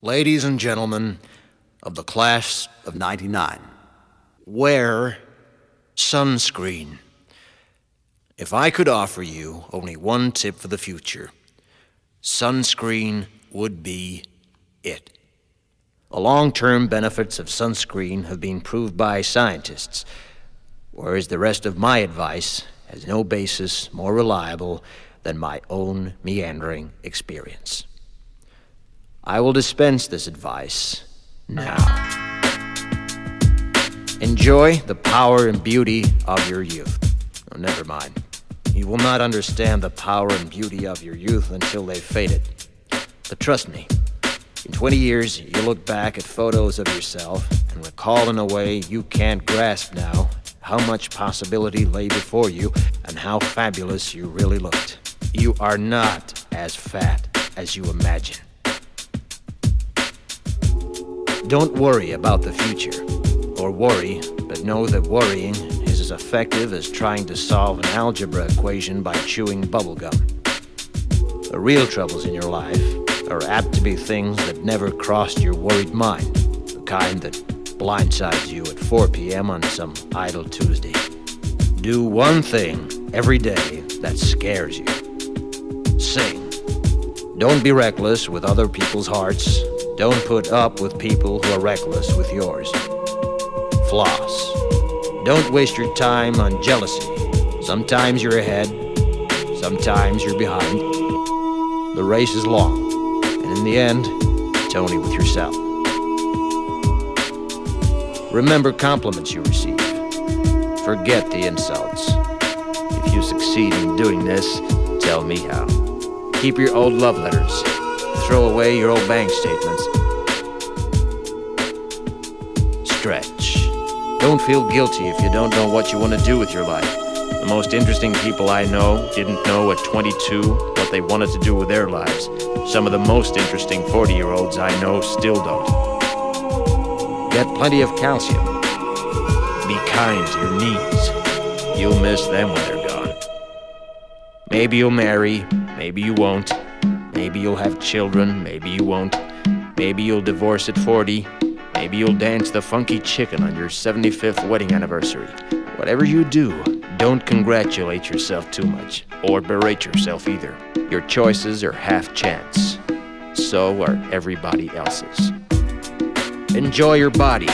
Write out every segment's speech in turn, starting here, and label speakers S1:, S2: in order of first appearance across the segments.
S1: Ladies and gentlemen of the class of '99, wear sunscreen. If I could offer you only one tip for the future, sunscreen would be it. The long-term benefits of sunscreen have been proved by scientists, whereas the rest of my advice has no basis more reliable than my own meandering experience. I will dispense this advice now. Enjoy the power and beauty of your youth. Oh, never mind. You will not understand the power and beauty of your youth until they've faded. But trust me, in 20 years, you'll look back at photos of yourself and recall in a way you can't grasp now how much possibility lay before you and how fabulous you really looked. You are not as fat as you imagine. Don't worry about the future, or worry, but know that worrying is as effective as trying to solve an algebra equation by chewing bubblegum. The real troubles in your life are apt to be things that never crossed your worried mind, the kind that blindsides you at 4 p.m. on some idle Tuesday. Do one thing every day that scares you. Sing. Don't be reckless with other people's hearts. Don't put up with people who are reckless with yours. Floss. Don't waste your time on jealousy. Sometimes you're ahead, sometimes you're behind. The race is long, and in the end, it's only with yourself. Remember compliments you receive. Forget the insults. If you succeed in doing this, tell me how. Keep your old love letters. Throw away your old bank statements. Stretch. Don't feel guilty if you don't know what you want to do with your life. The most interesting people I know didn't know at 22 what they wanted to do with their lives. Some of the most interesting 40-year-olds I know still don't. Get plenty of calcium. Be kind to your knees. You'll miss them when they're gone. Maybe you'll marry, maybe you won't. Maybe you'll have children, maybe you won't. Maybe you'll divorce at 40. Maybe you'll dance the funky chicken on your 75th wedding anniversary. Whatever you do, don't congratulate yourself too much, or berate yourself either. Your choices are half chance. So are everybody else's. Enjoy your body.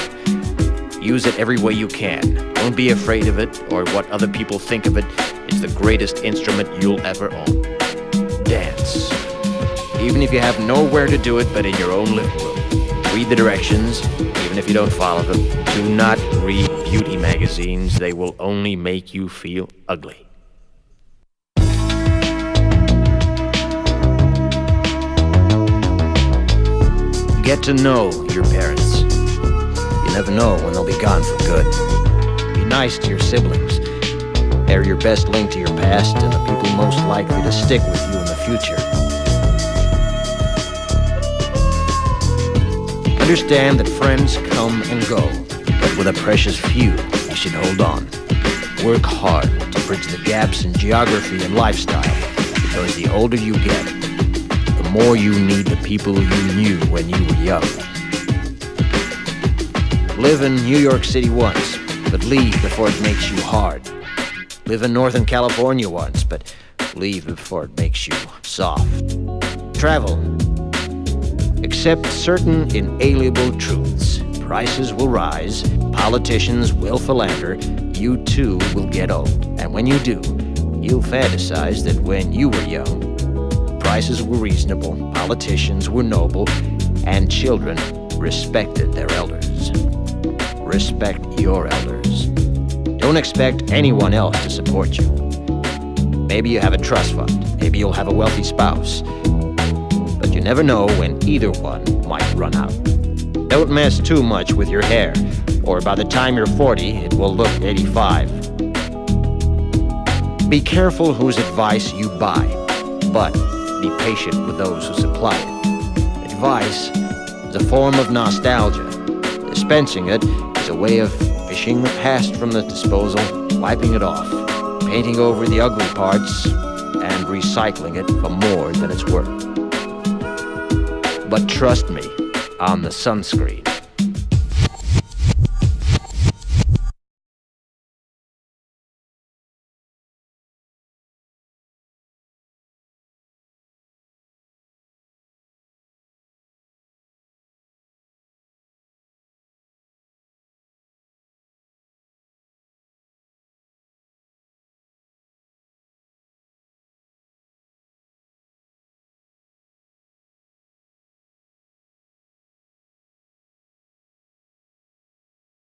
S1: Use it every way you can. Don't be afraid of it or what other people think of it. It's the greatest instrument you'll ever own. Dance. Even if you have nowhere to do it but in your own living room. Read the directions, even if you don't follow them. Do not read beauty magazines. They will only make you feel ugly. Get to know your parents. You never know when they'll be gone for good. Be nice to your siblings. They're your best link to your past and the people most likely to stick with you in the future. Understand that friends come and go, but with a precious few, you should hold on. Work hard to bridge the gaps in geography and lifestyle, because the older you get, the more you need the people you knew when you were young. Live in New York City once, but leave before it makes you hard. Live in Northern California once, but leave before it makes you soft. Travel. Accept certain inalienable truths. Prices will rise, politicians will philander, you too will get old. And when you do, you'll fantasize that when you were young, prices were reasonable, politicians were noble, and children respected their elders. Respect your elders. Don't expect anyone else to support you. Maybe you have a trust fund, maybe you'll have a wealthy spouse. But you never know when either one might run out. Don't mess too much with your hair, or by the time you're 40, it will look 85. Be careful whose advice you buy, but be patient with those who supply it. Advice is a form of nostalgia. Dispensing it is a way of fishing the past from the disposal, wiping it off, painting over the ugly parts, and recycling it for more than it's worth. But trust me, on the sunscreen.